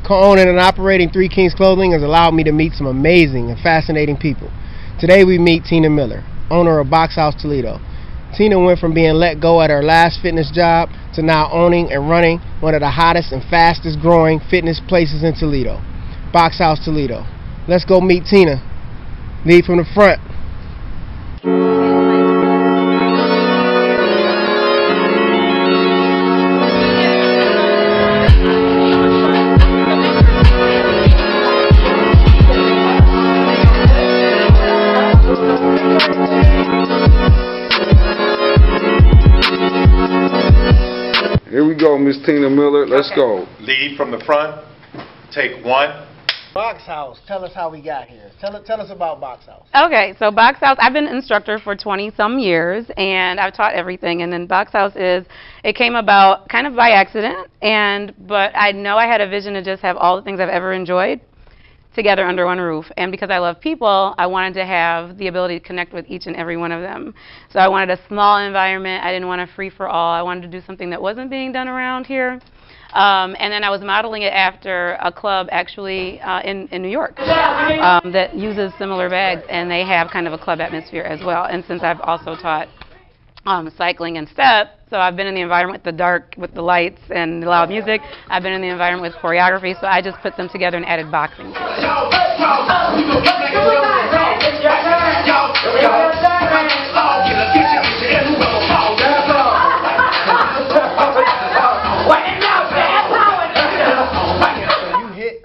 Co-owning and operating Three Kings Clothing has allowed me to meet some amazing and fascinating people. Today we meet Tina Miller, owner of BoxHouse Toledo. Tina went from being let go at her last fitness job to now owning and running one of the hottest and fastest growing fitness places in Toledo, BoxHouse Toledo. Let's go meet Tina. Lead from the front. Here we go, Miss Tina Miller. Let's go. Lead from the front. Take one. BoxHouse, tell us how we got here. Tell us about BoxHouse. Okay, so BoxHouse, I've been an instructor for 20-some years, and I've taught everything. And then BoxHouse it came about kind of by accident, but I know I had a vision to just have all the things I've ever enjoyed together under one roof. And because I love people, I wanted to have the ability to connect with each and every one of them. So I wanted a small environment. I didn't want a free-for-all. I wanted to do something that wasn't being done around here. And then I was modeling it after a club actually in New York that uses similar bags, and they have kind of a club atmosphere as well. And since I've also taught cycling and step, so I've been in the environment with the dark, with the lights and the loud music. I've been in the environment with choreography, so I just put them together and added boxing to it.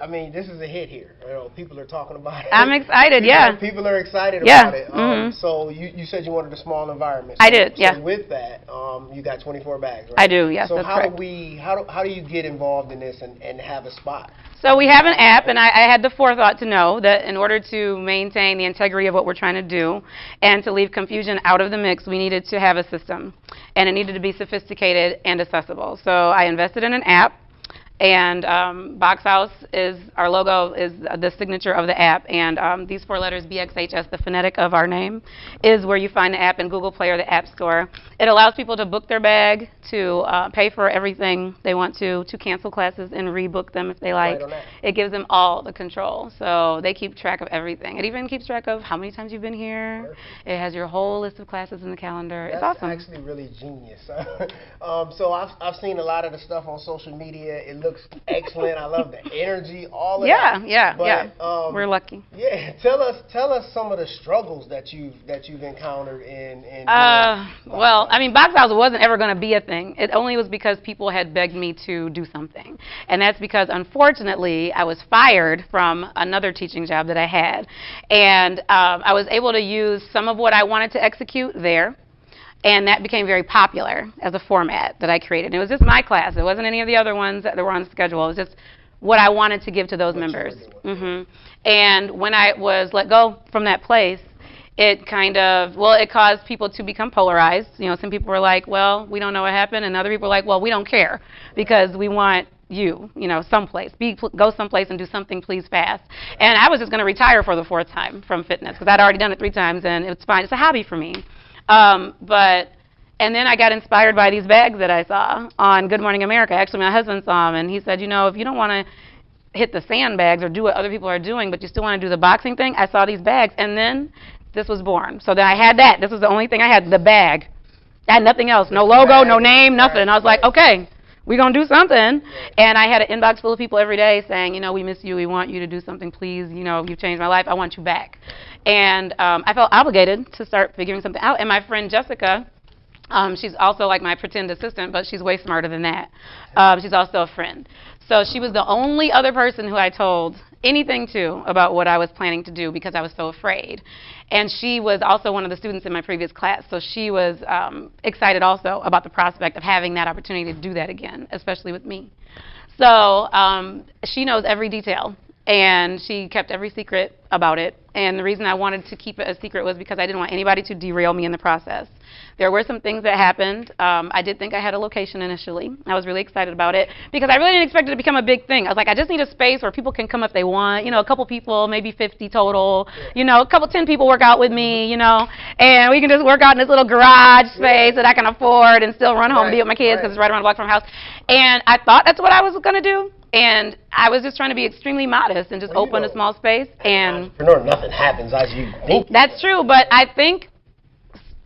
I mean, this is a hit here. You know, people are talking about it. I'm excited, yeah. People are excited about it. So you said you wanted a small environment. I did, yeah. So with that, you got 24 bags, right? I do, yes. So that's how correct. do you get involved in this and have a spot? So we have an app, and I had the forethought to know that in order to maintain the integrity of what we're trying to do and to leave confusion out of the mix, we needed to have a system, and it needed to be sophisticated and accessible. So I invested in an app. And BoxHouse is, our logo is the signature of the app, and these four letters, BXHS, the phonetic of our name, is where you find the app in Google Play or the App Store. It allows people to book their bag, to pay for everything they want to cancel classes and rebook them if they like. It gives them all the control, so they keep track of everything. It even keeps track of how many times you've been here. Perfect. It has your whole list of classes in the calendar. It's awesome. That's actually really genius. So I've seen a lot of the stuff on social media. It looks excellent. I love the energy, all of that. Yeah. We're lucky. Yeah. Tell us some of the struggles that you've encountered in well, I mean, BoxHouse wasn't ever going to be a thing. It only was because people had begged me to do something. And that's because, unfortunately, I was fired from another teaching job that I had. And I was able to use some of what I wanted to execute there. And that became very popular as a format that I created. And it was just my class. It wasn't any of the other ones that were on the schedule. It was just what I wanted to give to those members. And when I was let go from that place, it kind of, it caused people to become polarized. You know, some people were like, well, we don't know what happened. And other people were like, well, we don't care because we want you know, someplace. Go someplace and do something, please, fast. And I was just going to retire for the 4th time from fitness because I'd already done it 3 times, and it's fine. It's a hobby for me. And then I got inspired by these bags that I saw on Good Morning America. Actually, my husband saw them, and he said, you know, if you don't want to hit the sandbags or do what other people are doing, but you still want to do the boxing thing, I saw these bags, and then this was born. So then I had that. This was the only thing I had, the bag. I had nothing else, no logo, no name, nothing. And I was like, okay, we're going to do something. And I had an inbox full of people every day saying, you know, we miss you, we want you to do something, please. You know, you've changed my life, I want you back. And I felt obligated to start figuring something out. And my friend Jessica, she's also like my pretend assistant, but she's way smarter than that. She's also a friend. So she was the only other person who I told anything to about what I was planning to do because I was so afraid. And she was also one of the students in my previous class, so she was excited also about the prospect of having that opportunity to do that again, especially with me. So she knows every detail, and she kept every secret about it. And the reason I wanted to keep it a secret was because I didn't want anybody to derail me in the process. There were some things that happened. I did think I had a location initially. I was really excited about it because I really didn't expect it to become a big thing. I was like, I just need a space where people can come if they want. You know, a couple people, maybe 50 total. You know, 10 people work out with me, you know, and we can just work out in this little garage space that I can afford and still run home and be with my kids because it's right around the block from my house. And I thought that's what I was going to do. And I was just trying to be extremely modest and just open a small space. And entrepreneur, nothing happens as you think. That's true, but I think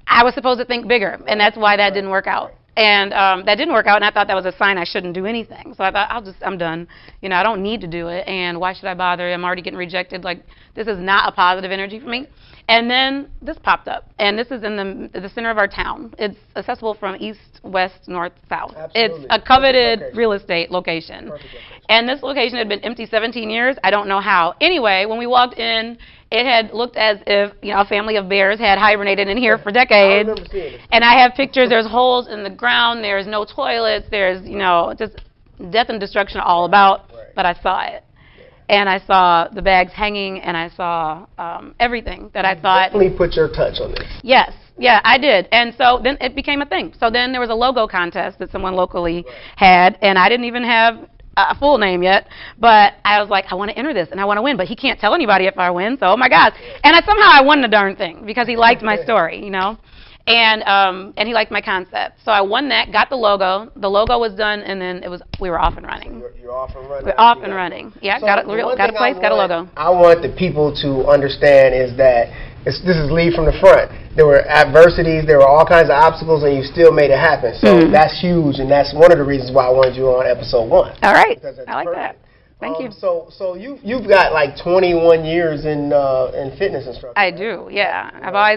I was supposed to think bigger, and that's why that didn't work out. And that didn't work out, and I thought that was a sign I shouldn't do anything. So I thought, I'm done. You know, I don't need to do it, and why should I bother? I'm already getting rejected. Like, this is not a positive energy for me. And then this popped up, and this is in the center of our town. It's accessible from east, west, north, south. Absolutely. It's a coveted real estate location. And this location had been empty 17 years. I don't know how. Anyway, when we walked in, it had looked as if, you know, a family of bears had hibernated in here for decades. And I have pictures. There's holes in the ground. There's no toilets. There's, you know, just death and destruction all about. But I saw it. And I saw the bags hanging, and I saw everything that I thought. Definitely put your touch on this. Yes, yeah, I did. And so then it became a thing. So then there was a logo contest that someone locally had, and I didn't even have a full name yet, but I was like, I want to enter this, and I want to win, but he can't tell anybody if I win, so oh my gosh. And somehow I won the darn thing because he liked my story, you know. And he liked my concept. So I won that, got the logo. The logo was done, and then we were off and running. You're off and running. We're off and running. Yeah, so got a place, got a logo. I want the people to understand is that this is lead from the front. There were adversities, there were all kinds of obstacles, and you still made it happen. So that's huge, and that's one of the reasons why I wanted you on episode 1. All right, I like that. Thank you. So you've got like 21 years in fitness instruction. I do, yeah.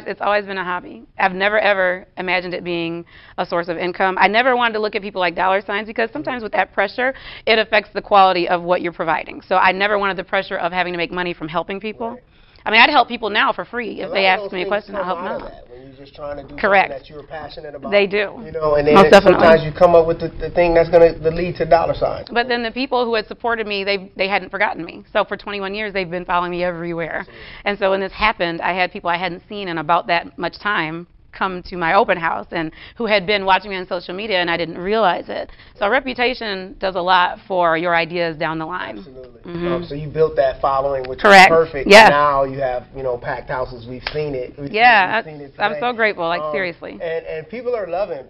It's always been a hobby. I've never ever imagined it being a source of income. I never wanted to look at people like dollar signs because sometimes with that pressure, it affects the quality of what you're providing. So I never wanted the pressure of having to make money from helping people. Right. I mean, I'd help people now for free. If they ask me a question, I'll help them out. When you're just trying to do something that you're passionate about. They do. You know, and then sometimes you come up with the thing that's going to lead to dollar signs. But then the people who had supported me, they hadn't forgotten me. So for 21 years, they've been following me everywhere. Absolutely. And so when this happened, I had people I hadn't seen in about that much time come to my open house and who had been watching me on social media, and I didn't realize it. So reputation does a lot for your ideas down the line. Absolutely. So you built that following, which is perfect. Yes. Now you have, you know, packed houses. We've seen it. We've seen it I'm so grateful. Like seriously. And people are loving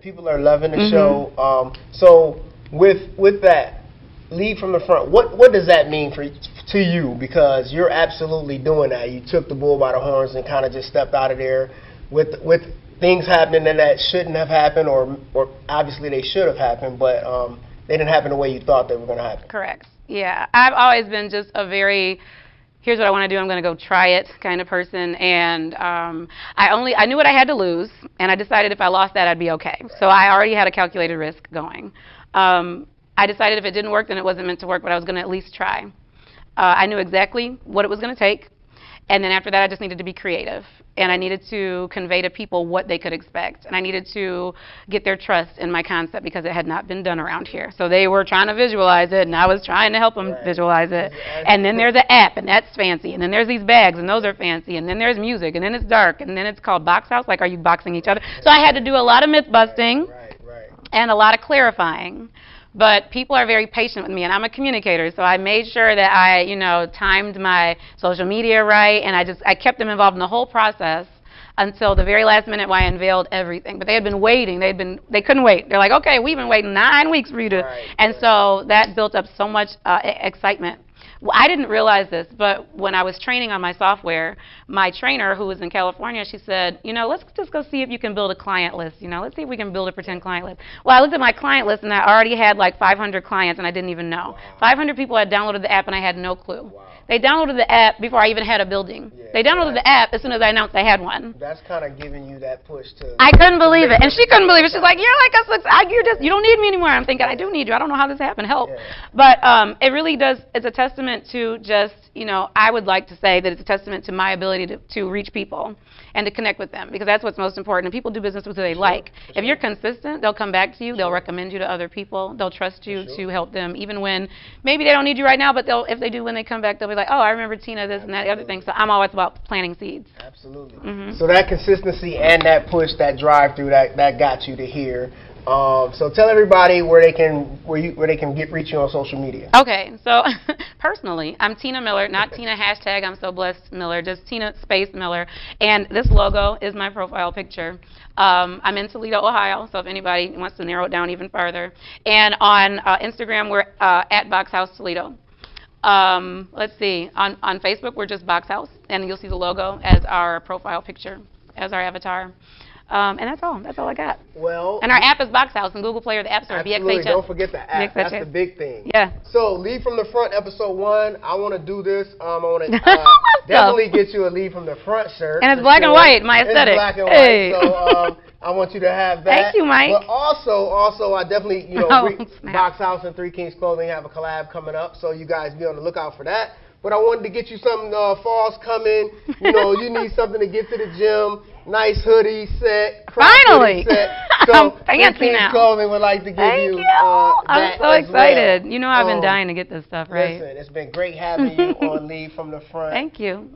the show. So with that, lead from the front. What does that mean to you? Because you're absolutely doing that. You took the bull by the horns and kind of just stepped out of there with things happening that shouldn't have happened, or obviously they should have happened, but they didn't happen the way you thought they were going to happen. Correct. Yeah, I've always been just a very, here's what I want to do, I'm going to go try it kind of person, and I knew what I had to lose, and I decided if I lost that, I'd be okay. Right. So I already had a calculated risk going. I decided if it didn't work, then it wasn't meant to work, but I was going to at least try. I knew exactly what it was going to take. And then after that, I just needed to be creative. And I needed to convey to people what they could expect. And I needed to get their trust in my concept because it had not been done around here. So they were trying to visualize it, and I was trying to help them visualize it. And then there's an app, and that's fancy. And then there's these bags, and those are fancy. And then there's music, and then it's dark. And then it's called BoxHouse, like, are you boxing each other? So I had to do a lot of myth busting and a lot of clarifying. But people are very patient with me, and I'm a communicator, so I made sure that I, you know, timed my social media right, and I kept them involved in the whole process until the very last minute when I unveiled everything. But they had been waiting. They couldn't wait. They're like, okay, we've been waiting 9 weeks for you to. And so that built up so much excitement. Well, I didn't realize this, but when I was training on my software, my trainer, who was in California, she said, you know, let's just go see if you can build a client list. You know, let's see if we can build a pretend client list. Well, I looked at my client list, and I already had like 500 clients, and I didn't even know. 500 people had downloaded the app, and I had no clue. They downloaded the app before I even had a building. They downloaded the app as soon as I announced I had one. That's kind of giving you that push to... I couldn't believe it, and she couldn't believe it. She's like, you're like you don't need me anymore. I'm thinking, I do need you. I don't know how this happened. Help. But it really does, it's a testament to just, you know, I would like to say that it's a testament to my ability to reach people and to connect with them, because that's what's most important. And people do business with who they like. If you're consistent, they'll come back to you. They'll recommend you to other people. They'll trust you to help them, even when maybe they don't need you right now, but if they do when they come back, they'll be like, oh, I remember Tina, this and that, the other thing. So I'm always about planting seeds. Absolutely. So that consistency and that push, that drive through, that got you to here. So tell everybody where they can reach you on social media. Okay, so personally, I'm Tina Miller, not Tina hashtag I'm so blessed Miller, just Tina space Miller. And this logo is my profile picture. I'm in Toledo, Ohio, so if anybody wants to narrow it down even further. And on Instagram, we're at BoxHouse Toledo. Let's see, on Facebook, we're just BoxHouse, and you'll see the logo as our profile picture, as our avatar. And that's all I got. Well, and our app is BoxHouse and Google Play or the App Store. Absolutely, BXHS. don't forget the app. That's the big thing. Yeah. So, Lead from the Front, episode 1. I want to do this. I want to definitely get you a Lead from the Front shirt. And it's black and white, my aesthetic. It's black and white, hey. so I want you to have that. Thank you, Mike. But also, I definitely, BoxHouse and Three Kings Clothing have a collab coming up, so you guys be on the lookout for that. But I wanted to get you something, fall's coming. You need something to get to the gym. Nice hoodie set. Finally! Set. So, I'm fancy now. Clothing would like to give Thank you I'm so excited. Well. You know I've been dying to get this stuff, right? Listen, it's been great having you on Lead from the Front. Thank you.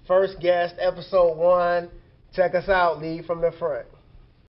First guest, episode 1. Check us out, Lead from the Front.